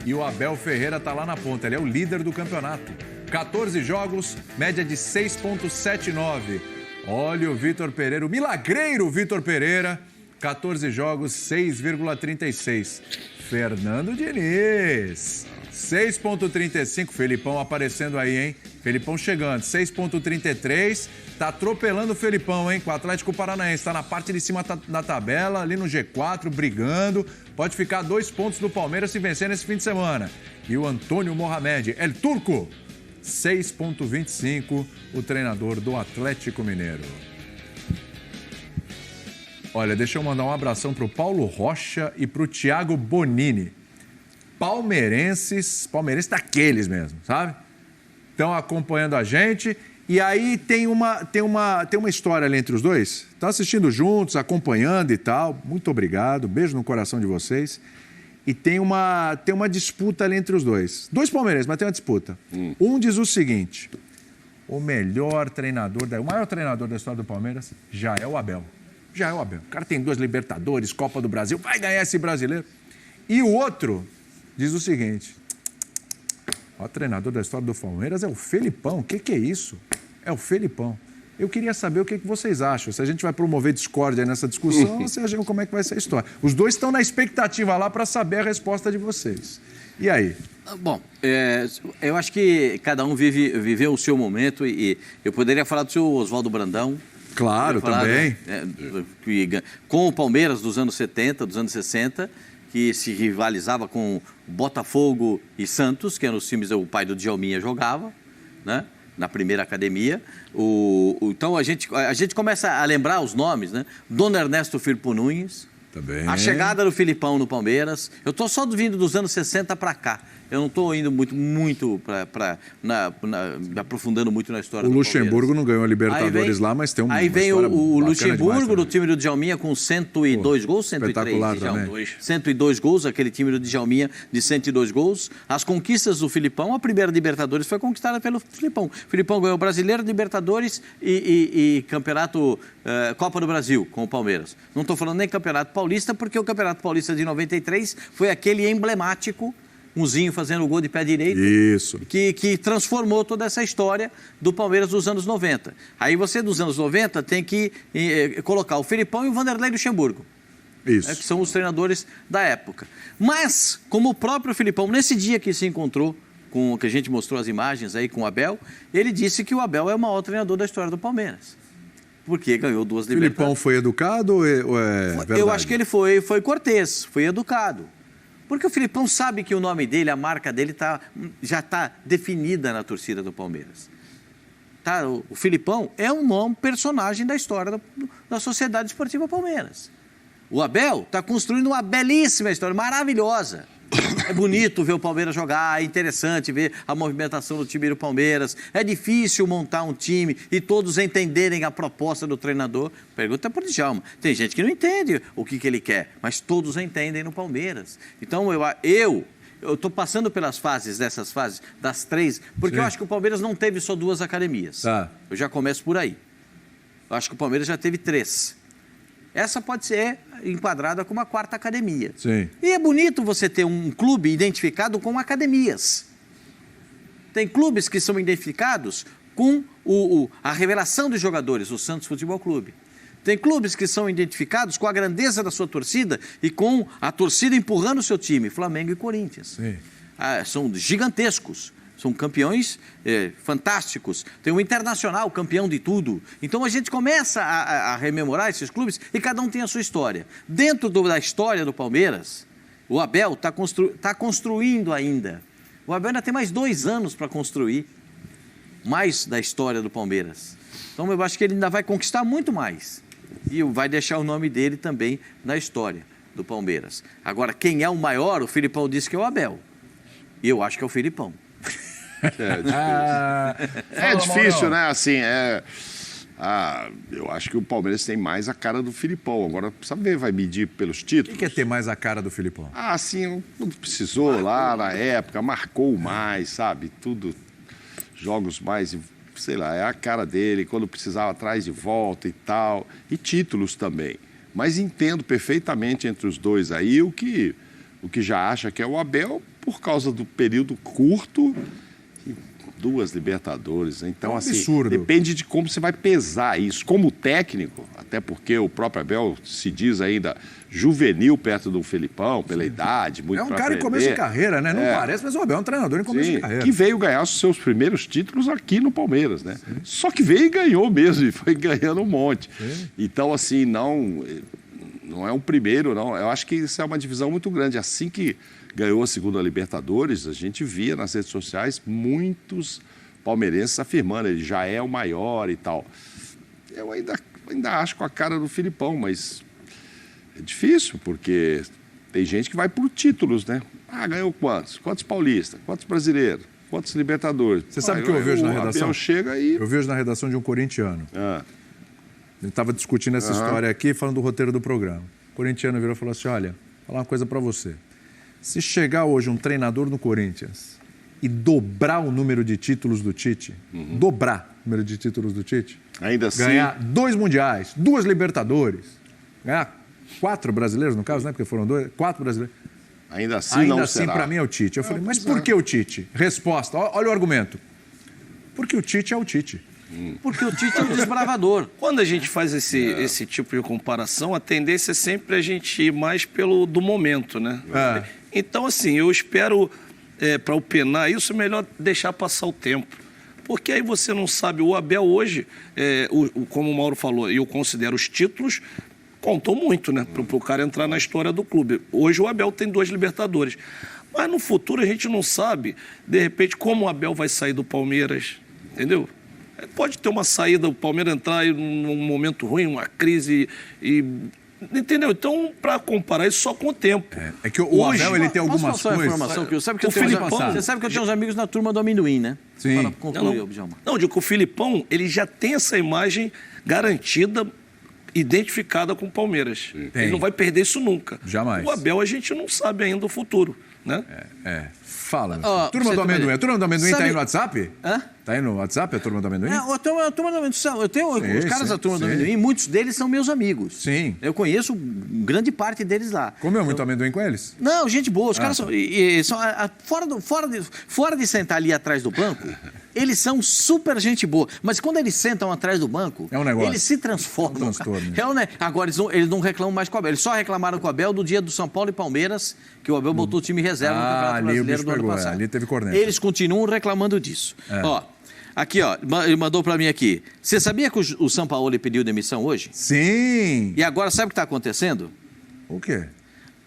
E o Abel Ferreira tá lá na ponta, ele é o líder do campeonato. 14 jogos, média de 6,79. Olha o Vitor Pereira, o milagreiro Vitor Pereira. 14 jogos, 6,36. Fernando Diniz, 6,35. Felipão aparecendo aí, hein? Felipão chegando, 6,33. Tá atropelando o Felipão, hein? Com o Atlético Paranaense. Tá na parte de cima da tabela, ali no G4, brigando. Pode ficar 2 pontos do Palmeiras se vencer nesse fim de semana. E o Antônio Mohamed, El Turco, 6,25. O treinador do Atlético Mineiro. Olha, deixa eu mandar um abração pro Paulo Rocha e pro Thiago Bonini. Palmeirenses daqueles mesmo, sabe? Estão acompanhando a gente. E aí tem uma história ali entre os dois. Estão assistindo juntos, acompanhando e tal. Muito obrigado, beijo no coração de vocês. E tem uma disputa ali entre os dois. Dois palmeirenses, mas tem uma disputa. Um diz o seguinte: o maior treinador da história do Palmeiras já é o Abel. Já é o Abel. O cara tem 2 Libertadores, Copa do Brasil, vai ganhar esse brasileiro. E o outro diz o seguinte: o treinador da história do Palmeiras é o Felipão. O que é isso? É o Felipão. Eu queria saber o que vocês acham. Se a gente vai promover discórdia nessa discussão, ou se acham como é que vai ser a história. Os dois estão na expectativa lá para saber a resposta de vocês. E aí? Bom, eu acho que cada um viveu o seu momento e eu poderia falar do seu Oswaldo Brandão. Claro, também. Com o Palmeiras dos anos 70, dos anos 60, que se rivalizava com Botafogo e Santos, que eram os times que o pai do Djalminha jogava, né? Na primeira academia. Então a gente começa a lembrar os nomes, né? Dom Ernesto Firpo Nunes. Também. A chegada do Filipão no Palmeiras. Eu estou só vindo dos anos 60 para cá. Eu não estou indo muito aprofundando muito na história do Palmeiras. O Luxemburgo não ganhou a Libertadores lá, mas tem uma Aí vem o Luxemburgo no time do Djalminha com 102 gols, 103. Espetacular 102 gols, aquele time do Djalminha de 102 gols. As conquistas do Filipão, a primeira Libertadores foi conquistada pelo Filipão. O Filipão ganhou o Brasileiro, Libertadores e Campeonato Copa do Brasil com o Palmeiras. Não estou falando nem Campeonato Paulista, porque o Campeonato Paulista de 93 foi aquele emblemático, Muzinho fazendo o gol de pé direito. Isso. Que transformou toda essa história do Palmeiras dos anos 90. Aí você, dos anos 90, tem que colocar o Felipão e o Vanderlei Luxemburgo. Isso. Que são os treinadores da época. Mas, como o próprio Felipão, nesse dia que se encontrou, que a gente mostrou as imagens aí com o Abel, ele disse que o Abel é o maior treinador da história do Palmeiras. Porque ganhou 2 Libertadores. Felipão foi educado ou é verdade? Eu acho que ele foi cortês, foi educado. Porque o Felipão sabe que o nome dele, a marca dele, já está definida na torcida do Palmeiras. O Felipão é um personagem da história da Sociedade Esportiva Palmeiras. O Abel está construindo uma belíssima história, maravilhosa. É bonito ver o Palmeiras jogar, é interessante ver a movimentação do time do Palmeiras. É difícil montar um time e todos entenderem a proposta do treinador. Pergunta para o Djalma. Tem gente que não entende o que ele quer, mas todos entendem no Palmeiras. Então eu estou passando pelas dessas fases, das 3, porque Sim. Eu acho que o Palmeiras não teve só 2 academias. Tá. Eu já começo por aí. Eu acho que o Palmeiras já teve 3. Essa pode ser enquadrada como a 4ª academia. Sim. E é bonito você ter um clube identificado com academias. Tem clubes que são identificados com a revelação dos jogadores, o Santos Futebol Clube. Tem clubes que são identificados com a grandeza da sua torcida e com a torcida empurrando o seu time, Flamengo e Corinthians. Sim. São gigantescos. São campeões fantásticos. Tem o Internacional, campeão de tudo. Então a gente começa a rememorar esses clubes e cada um tem a sua história. Dentro da história do Palmeiras, o Abel está construindo ainda. O Abel ainda tem mais 2 anos para construir mais da história do Palmeiras. Então eu acho que ele ainda vai conquistar muito mais. E vai deixar o nome dele também na história do Palmeiras. Agora, quem é o maior? O Felipão disse que é o Abel. E eu acho que é o Felipão. É difícil, né? Assim, eu acho que o Palmeiras tem mais a cara do Filipão. Agora, precisa ver, vai medir pelos títulos. O que é ter mais a cara do Filipão? Assim, não precisou lá na época, marcou mais, sabe? Tudo, jogos mais, sei lá, é a cara dele, quando precisava atrás de volta e tal. E títulos também. Mas entendo perfeitamente entre os dois aí o que já acha que é o Abel, por causa do período curto e 2 Libertadores. Então, assim, absurdo. depende de como você vai pesar isso. Como técnico, até porque o próprio Abel se diz ainda juvenil perto do Felipão, pela idade, muito É um pra cara em aprender. começo de carreira, né? Não parece, mas o Abel é um treinador em começo de Sim, carreira. que veio ganhar os seus primeiros títulos aqui no Palmeiras, né? Só que veio e ganhou mesmo, e foi ganhando um monte. Então, assim, não é um primeiro, não. Eu acho que isso é uma divisão muito grande. Assim que ganhou a segunda Libertadores, a gente via nas redes sociais muitos palmeirenses afirmando, ele já é o maior e tal. Eu ainda acho com a cara do Filipão, mas é difícil, porque tem gente que vai por títulos, né? Ah, ganhou quantos? Quantos paulistas? Quantos brasileiros? Quantos Libertadores? Você sabe o que eu ouvi hoje na redação? Abel chega e... Eu vi hoje na redação de um corintiano. Ele estava discutindo essa história aqui, falando do roteiro do programa. O corintiano virou e falou assim, olha, vou falar uma coisa para você. Se chegar hoje um treinador no Corinthians e dobrar o número de títulos do Tite, dobrar o número de títulos do Tite, ainda assim... ganhar 2 mundiais, 2 Libertadores, ganhar 4 brasileiros, no caso, né? Porque foram 2, 4 brasileiros. Ainda assim, não será. Para mim, é o Tite. Eu falei, mas por que o Tite? Resposta, olha o argumento. Porque o Tite é o Tite. Porque o Tite é um desbravador. Quando a gente faz esse tipo de comparação, a tendência é sempre a gente ir mais pelo do momento, né? Então, assim, eu espero, para opinar isso, é melhor deixar passar o tempo. Porque aí você não sabe, o Abel hoje, como o Mauro falou, eu considero os títulos, contou muito, né? Para o cara entrar na história do clube. Hoje o Abel tem 2 Libertadores. Mas no futuro a gente não sabe, de repente, como o Abel vai sair do Palmeiras, entendeu? Pode ter uma saída, o Palmeiras entrar num momento ruim, uma crise entendeu? Então, para comparar isso só com o tempo. É que o Abel, ele tem algumas Posso passar uma coisas... informação que sabe que O eu tenho Filipão- Você sabe que eu tenho uns amigos na turma do amendoim, né? Sim. Para concluir, Djalma. Não, digo que o Filipão, ele já tem essa imagem garantida, identificada com o Palmeiras. Tem. Ele não vai perder isso nunca. Jamais. O Abel, a gente não sabe ainda o futuro, né? Fala. Ó, Turma você do também- Amendoim. A Turma do Amendoim Sabe- tá aí no WhatsApp? Hã? Tá aí no WhatsApp a Turma do Amendoim? A turma do amendoim, eu tenho os caras sim, da turma do sim. amendoim, muitos deles são meus amigos. Sim. Eu conheço grande parte deles lá. Comeu muito amendoim com eles? Não, gente boa. Os caras são, fora de sentar ali atrás do banco, eles são super gente boa. Mas quando eles sentam atrás do banco, É um negócio. eles se transformam. É um transtorno. Agora, eles não reclamam mais com o Abel. Eles só reclamaram com o Abel do dia do São Paulo e Palmeiras, que o Abel botou o time reserva no Campeonato ali o Brasileiro bicho do ano pegou, passado. ali teve corneta. Eles continuam reclamando disso. Ó, aqui, ó, ele mandou para mim aqui. Você sabia que o Sampaoli pediu demissão hoje? Sim. E agora sabe o que está acontecendo? O quê?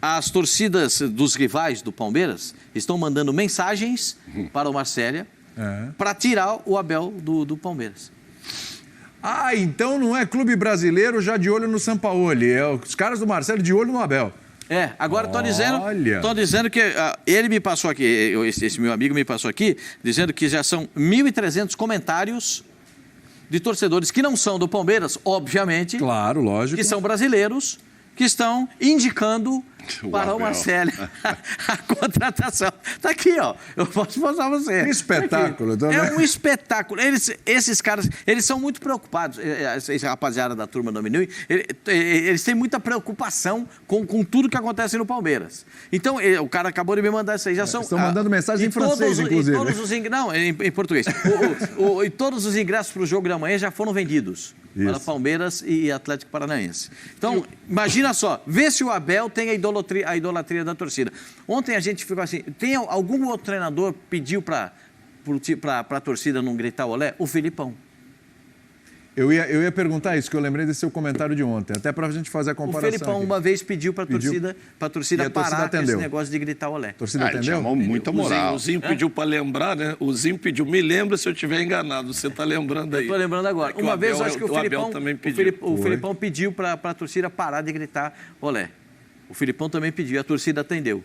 As torcidas dos rivais do Palmeiras estão mandando mensagens para o Marcélia para tirar o Abel do Palmeiras. Ah, então não é clube brasileiro já de olho no Sampaoli. É os caras do Marcelo de olho no Abel. Agora estão Olha. dizendo que ele me passou aqui, esse meu amigo me passou aqui, dizendo que já são 1.300 comentários de torcedores que não são do Palmeiras, obviamente, Claro, lógico. que são brasileiros, que estão indicando para Abel. o Marcelo a contratação. Está aqui, ó. Eu posso mostrar para você. Que espetáculo, Tá tá aqui. vendo? É um espetáculo. Esses caras, eles são muito preocupados. Essa rapaziada da turma do Amendoim, eles têm muita preocupação com tudo que acontece no Palmeiras. Então, o cara acabou de me mandar isso aí. Já são, estão mandando mensagem e em francês, inclusive. Não, em português. E todos os ingressos para o jogo da manhã já foram vendidos. Para Palmeiras e Atlético Paranaense. Então, imagina só, vê se o Abel tem a idolatria da torcida. Ontem a gente ficou assim, tem algum outro treinador pediu para a torcida não gritar olé? O Filipão. Eu ia perguntar isso, que eu lembrei desse seu comentário de ontem, até para a gente fazer a O comparação. Filipão aqui. uma vez pediu para a torcida E a torcida parar com atendeu. esse negócio de gritar olé. A torcida Ele atendeu? chamou muita moral. O Zinho pediu para lembrar, né? O Zinho pediu, me lembra se eu estiver enganado. Você está lembrando aí. Estou lembrando agora. É que Uma o vez Abel- eu acho que o Abel Filipão também pediu. o Filipão pediu para a torcida parar de gritar olé. O Filipão também pediu e a torcida atendeu.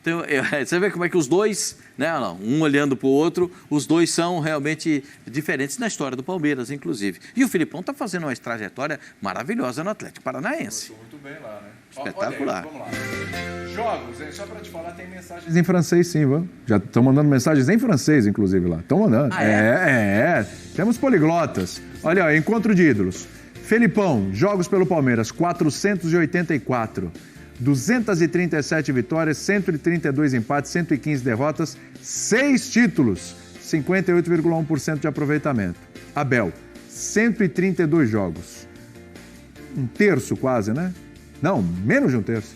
Então, você vê como é que os dois, né, um olhando para o outro, os dois são realmente diferentes na história do Palmeiras, inclusive. E o Filipão está fazendo uma trajetória maravilhosa no Atlético Paranaense. Muito bem lá, né? Espetacular. Vamos lá. Jogos, só para te falar, tem mensagens em francês, sim, vamos. Já estão mandando mensagens em francês, inclusive, lá. Estão mandando. Temos poliglotas. Olha, ó, encontro de ídolos. Felipão, jogos pelo Palmeiras, 484. 237 vitórias, 132 empates, 115 derrotas, 6 títulos, 58,1% de aproveitamento. Abel, 132 jogos. Um terço quase, né? Não, menos de um terço.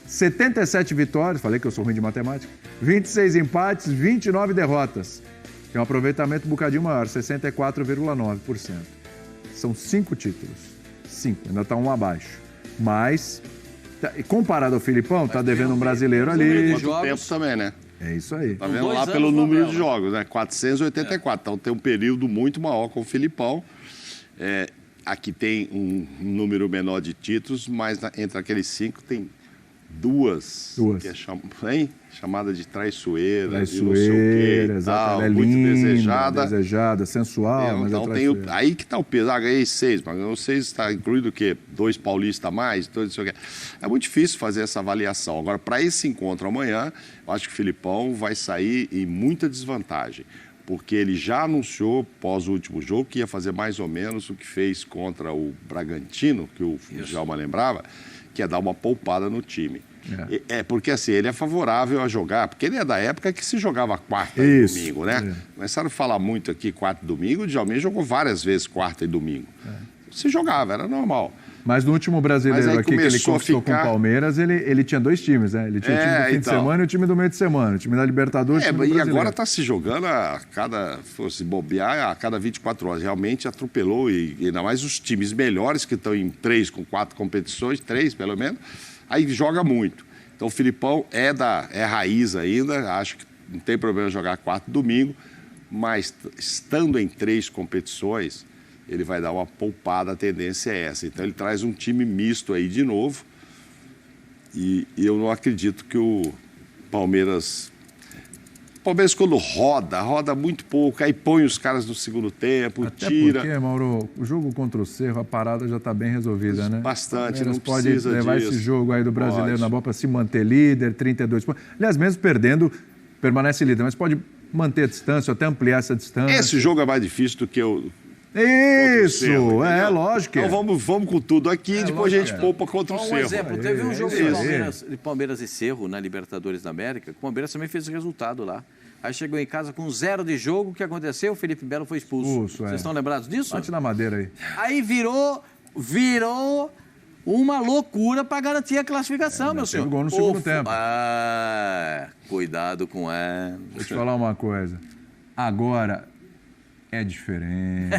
77 vitórias, falei que eu sou ruim de matemática, 26 empates, 29 derrotas. Tem um aproveitamento um bocadinho maior, 64,9%. São 5 títulos. 5, ainda está um abaixo. Mas, comparado ao Filipão, está devendo um brasileiro ali. Quanto tempo também, né? É isso aí. Tá vendo lá pelo número de jogos, né? 484. Então tem um período muito maior com o Filipão. Aqui tem um número menor de títulos, mas entre aqueles 5 tem duas. Que é chamada de traiçoeira, de não sei o quê, tal, é muito linda, desejada, sensual, mas então tem aí que está o peso. Ganhei 6, mas ganhou 6 está incluído o quê? 2 paulistas a mais, 2 não sei o quê. É muito difícil fazer essa avaliação. Agora, para esse encontro amanhã, eu acho que o Filipão vai sair em muita desvantagem, porque ele já anunciou, pós o último jogo, que ia fazer mais ou menos o que fez contra o Bragantino, que o Djalma lembrava, que é dar uma poupada no time. Porque assim, ele é favorável a jogar, porque ele é da época que se jogava quarta e domingo, né? Começaram a falar muito aqui quarta e domingo, o Djalminha jogou várias vezes quarta e domingo. Se jogava, era normal. Mas no último brasileiro aqui que ele conquistou com o Palmeiras, ele tinha 2 times, né? Ele tinha o time do fim de semana e o time do meio de semana. O time da Libertadores e o time do e agora está se jogando se bobear, a cada 24 horas. Realmente atropelou, e ainda mais os times melhores, que estão em 3 com 4 competições, 3 pelo menos, aí joga muito. Então o Filipão é raiz ainda, acho que não tem problema jogar quarto e domingo, mas estando em 3 competições, ele vai dar uma poupada, a tendência é essa. Então ele traz um time misto aí de novo, e eu não acredito que o Palmeiras quando roda muito pouco, aí põe os caras no segundo tempo, até tira. Porque, Mauro, o jogo contra o Cerro, a parada já está bem resolvida, né? Bastante, não pode precisa levar disso. esse jogo aí do brasileiro na bola para se manter líder, 32 pontos. Aliás, mesmo perdendo, permanece líder, mas pode manter a distância, até ampliar essa distância. Esse jogo é mais difícil do que o... Isso, lógico. Então vamos com tudo aqui e depois a gente poupa contra o Cerro. Um exemplo, teve um jogo de Palmeiras e Cerro na Libertadores da América, que o Palmeiras também fez o resultado lá. Aí chegou em casa com 0 de jogo, o que aconteceu? O Felipe Melo foi expulso. Vocês estão lembrados disso? Bate na madeira aí. Aí virou uma loucura para garantir a classificação, meu senhor. Gol no segundo tempo. Cuidado com ela. Vou te falar uma coisa. Agora é diferente.